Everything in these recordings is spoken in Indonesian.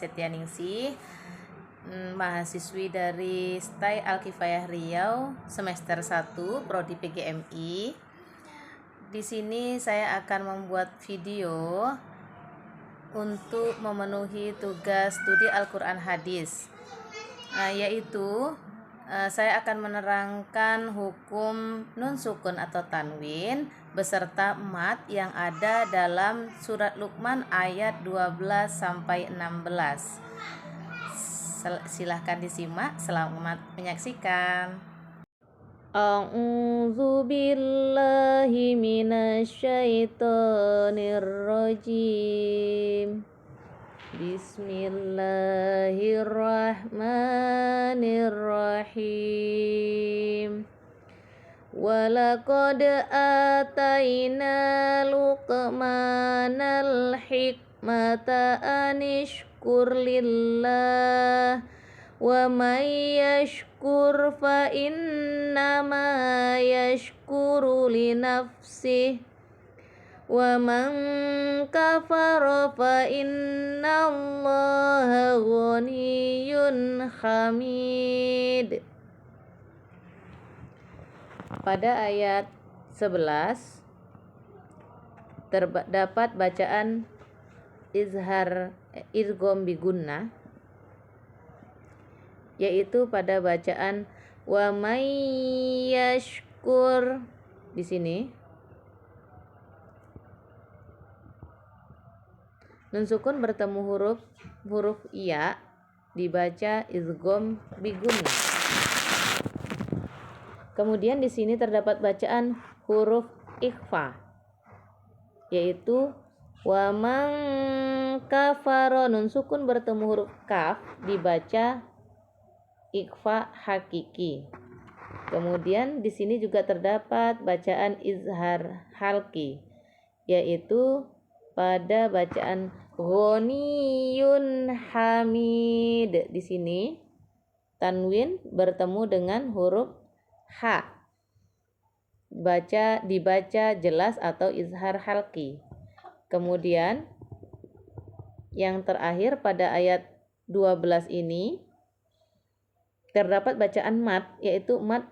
Setianingsih, mahasiswi dari STAI Al-Kifayah Riau semester 1 Prodi PGMI. Di sini saya akan membuat video untuk memenuhi tugas studi Al-Quran Hadis, yaitu saya akan menerangkan hukum nun sukun atau tanwin beserta mat yang ada dalam surat Luqman ayat 12 sampai 16. Silahkan disimak, selamat menyaksikan. A'udzu billahi minasyaitonir rajim. Bismillahirrahmanirrahim. Walaqad ataina Luqmanal hikmata anishkur lillah wa may yashkur fa innama yashkuru li nafsihi wa man kafara fa innallaha ghaniyyun hamid. Pada ayat 11 terdapat bacaan idgham bi gunnah, yaitu pada bacaan wa may yashkur. Di sini nun sukun bertemu huruf ya, dibaca idgham bi gunnah. Kemudian di sini terdapat bacaan huruf ikhfa, yaitu wa man kafara, nun sukun bertemu huruf kaf, dibaca ikhfa hakiki. Kemudian di sini juga terdapat bacaan izhar halki, yaitu pada bacaan ghaniyun hamid. Di sini tanwin bertemu dengan huruf ha, dibaca jelas atau izhar halki. Kemudian yang terakhir pada ayat 12 ini terdapat bacaan mat, yaitu mat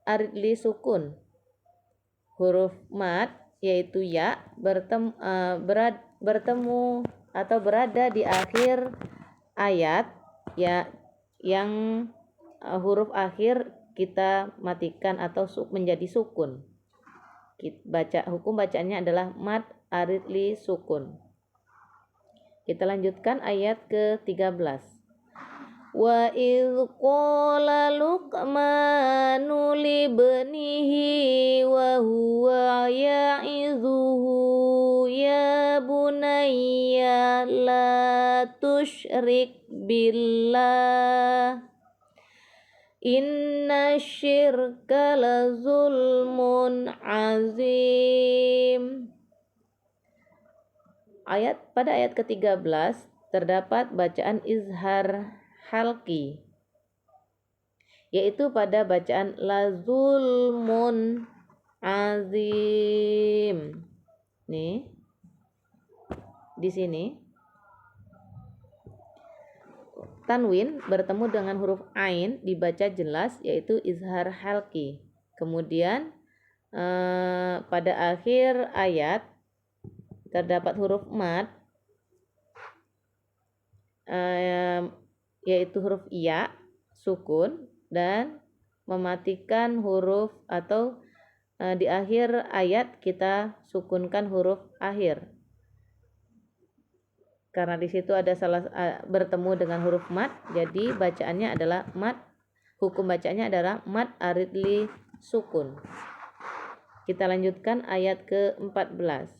arid li sukun. Huruf mat yaitu ya bertemu atau berada di akhir ayat ya, yang huruf akhir kita matikan atau menjadi sukun. Hukum bacaannya adalah mat arid li sukun. Kita lanjutkan ayat ke-13. Wa idh qala Luqmanu libnihi wa huwa ya'idhuhu ya bunayya la tusyrik billah inna syirka la zulmun azim. Pada ayat ke-13 terdapat bacaan izhar halki, yaitu pada bacaan la zulmun azim. Nih, di sini tanwin bertemu dengan huruf ain, dibaca jelas, yaitu izhar halki. Kemudian pada akhir ayat terdapat huruf mat, yaitu huruf ya sukun, dan mematikan huruf atau di akhir ayat kita sukunkan huruf akhir, karena di situ ada bertemu dengan huruf mat, jadi bacaannya adalah mat. Hukum bacaannya adalah mat arid li sukun. Kita lanjutkan ayat ke-14.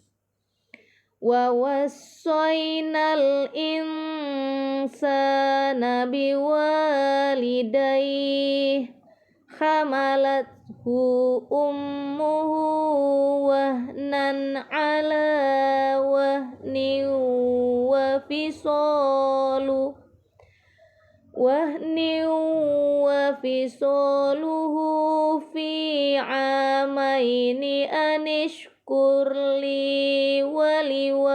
Wa wassaynal insana biwalidayhi hamalathu ummuhu wahnan ala wahnin wa fisaluhu fi amaini anishkur li waliwalidayk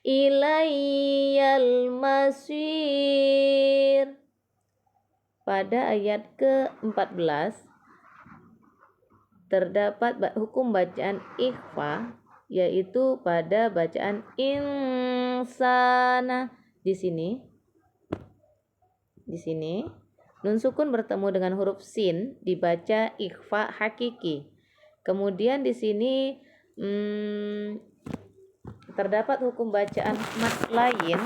ilayyal masir. Pada ayat ke-14 terdapat hukum bacaan ikhfa, yaitu pada bacaan insana. Di sini nun sukun bertemu dengan huruf sin dibaca ikhfa hakiki. Kemudian di sini terdapat hukum bacaan mat lain.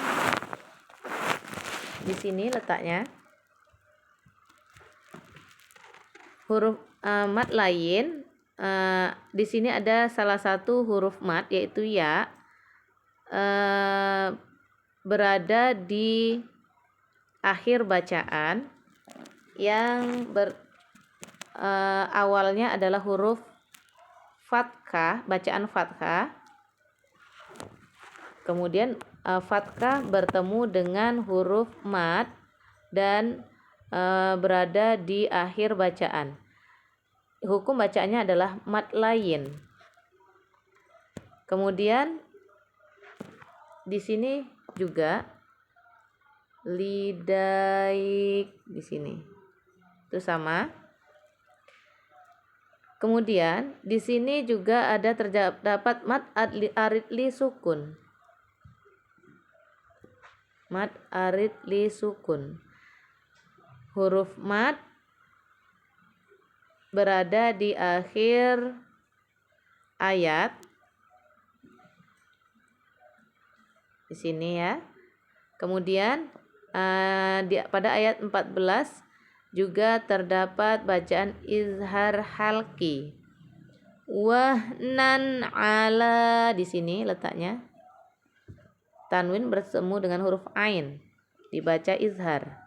Di sini letaknya huruf mat lain. Di sini ada salah satu huruf mat yaitu ya, berada di akhir bacaan yang awalnya adalah huruf fathah, bacaan fathah. Kemudian fathah bertemu dengan huruf mat dan berada di akhir bacaan. Hukum bacaannya adalah mat lain. Kemudian di sini juga lidaik, di sini itu sama. Kemudian di sini juga ada terdapat mat aridli sukun. Mat aridli sukun. Huruf mat berada di akhir ayat. Di sini ya. Kemudian pada ayat 14 juga terdapat bacaan izhar halki. Wahnan ala, di sini letaknya tanwin bertemu dengan huruf ain, dibaca izhar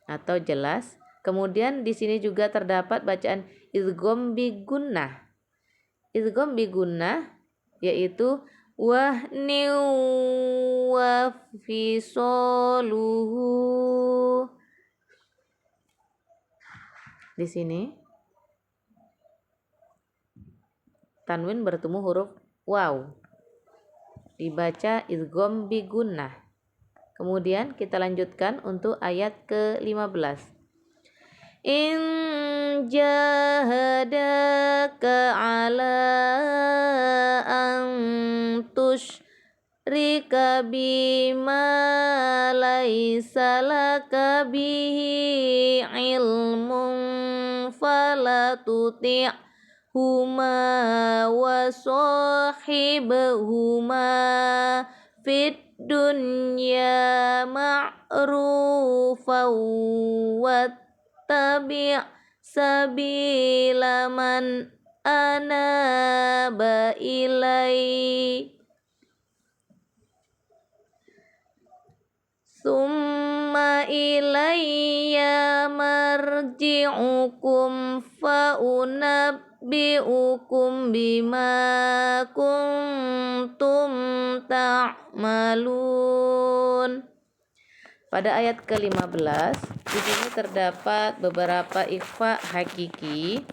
atau jelas. Kemudian di sini juga terdapat bacaan idgham bi gunnah. Idgham bi gunnah yaitu wahni wa fisoluhu. Di sini tanwin bertemu huruf waw, dibaca idgham bi gunnah. Kemudian kita lanjutkan untuk ayat ke-15. In jahadaka ala an tusyrika bima laysa laka bihi ilmun fala tuti'huma wa sahibhuma fid dunya ma'rufan wattabi' sabila man anaba ilai summa ilayya marji'ukum fa unabbi'ukum bima kuntum ta'malun. Pada ayat ke-15 di sini terdapat beberapa ikhfa hakiki.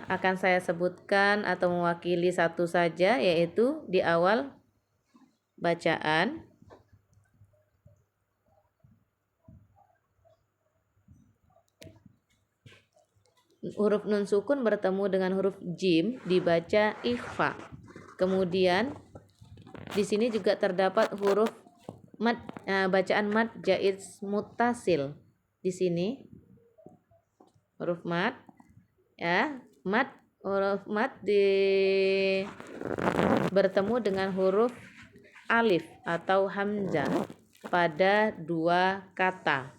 Akan saya sebutkan atau mewakili satu saja, yaitu di awal bacaan. Huruf nun sukun bertemu dengan huruf jim dibaca ikhfa. Kemudian di sini juga terdapat huruf mat, bacaan mat jaiz muttasil. Di sini huruf mat ya, huruf mat bertemu dengan huruf alif atau hamzah pada dua kata.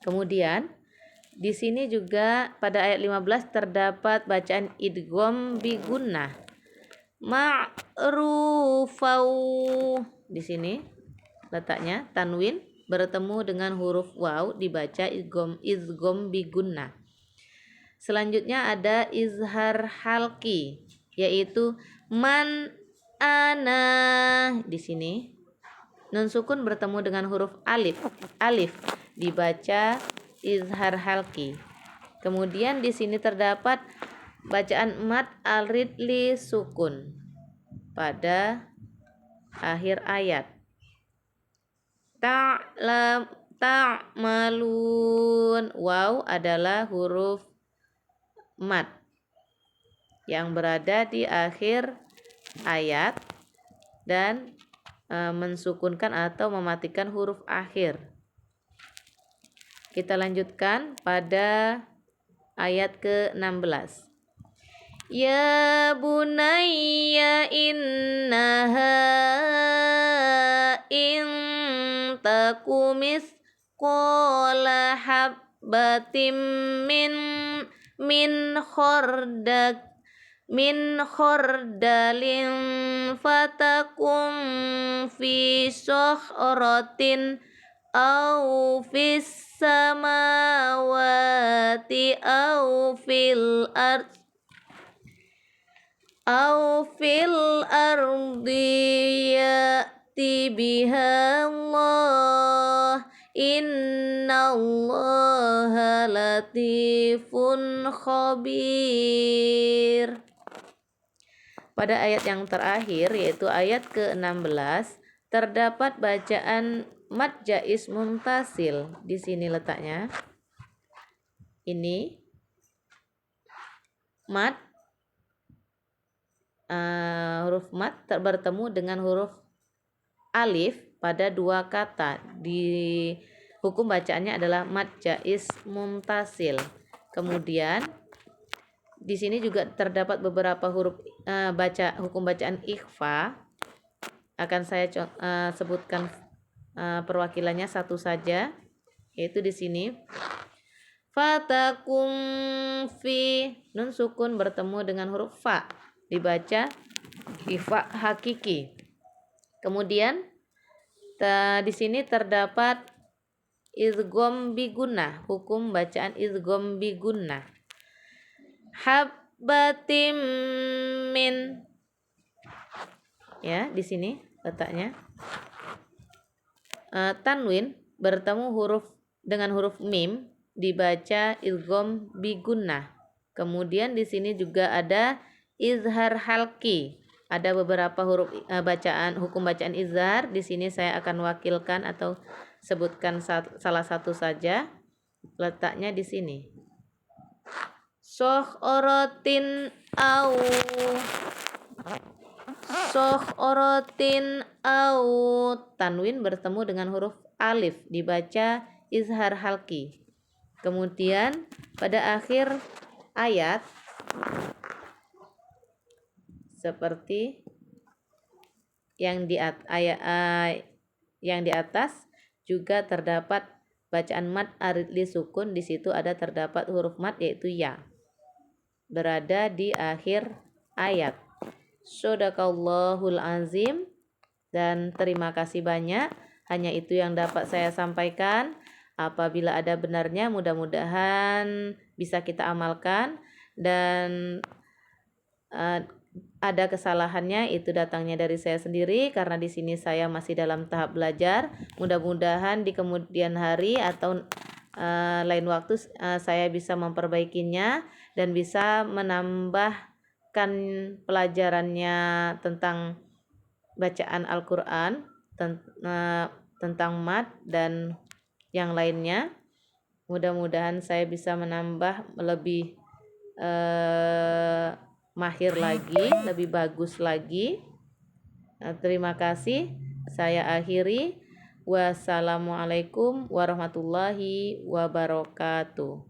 Kemudian di sini juga pada ayat 15 terdapat bacaan idgham bi gunnah. Ma'rufau. Di sini letaknya tanwin bertemu dengan huruf waw dibaca idgham bi gunnah. Selanjutnya ada izhar halki, yaitu man ana. Di sini nun sukun bertemu dengan huruf alif dibaca izhar halki. Kemudian di sini terdapat bacaan mat al-ridli sukun. pada akhir ayat. Ta'malun, waw adalah huruf mad yang berada di akhir ayat dan mensukunkan atau mematikan huruf akhir. Kita lanjutkan pada ayat ke-16. Ya bunayya innaha in takumis qala habbatim min khordalin fatakum fi sohratin au fis samawati au fil ardi ya'ti biha Allah innallaha latifun khabir. Pada ayat yang terakhir yaitu ayat ke-16 terdapat bacaan mad jaiz muntasil. Di sini letaknya. Ini mad huruf mad bertemu dengan huruf alif pada dua kata. Di hukum bacaannya adalah mad jaiz muntasil. Kemudian di sini juga terdapat beberapa huruf hukum bacaan ikhfa. Akan saya sebutkan perwakilannya satu saja, yaitu di sini fatakum fi, nun sukun bertemu dengan huruf fa, dibaca ikhfa hakiki. Kemudian di sini terdapat idgham bi gunnah, hukum bacaan idgham bi gunnah. Habbatim min, ya di sini letaknya. Tanwin bertemu dengan huruf mim, dibaca idgham bi gunnah. Kemudian di sini juga ada izhar halki. Ada beberapa huruf hukum bacaan izhar. Di sini saya akan wakilkan atau sebutkan salah satu saja. Letaknya di sini. Sohrotin au, tanwin bertemu dengan huruf alif, dibaca izhar halki. Kemudian pada akhir ayat seperti yang di atas juga terdapat bacaan mad aridli sukun. Di situ terdapat huruf mad yaitu ya, berada di akhir ayat. Shadaqallahul azim. Dan terima kasih banyak. Hanya itu yang dapat saya sampaikan. Apabila ada benarnya, mudah-mudahan bisa kita amalkan, dan ada kesalahannya itu datangnya dari saya sendiri karena di sini saya masih dalam tahap belajar. Mudah-mudahan di kemudian hari atau lain waktu saya bisa memperbaikinya dan bisa menambahkan pelajarannya tentang bacaan Al-Quran, tentang mad dan yang lainnya. Mudah-mudahan saya bisa menambah lebih mahir lagi, lebih bagus lagi. Terima kasih. Saya akhiri. Wassalamualaikum warahmatullahi wabarakatuh.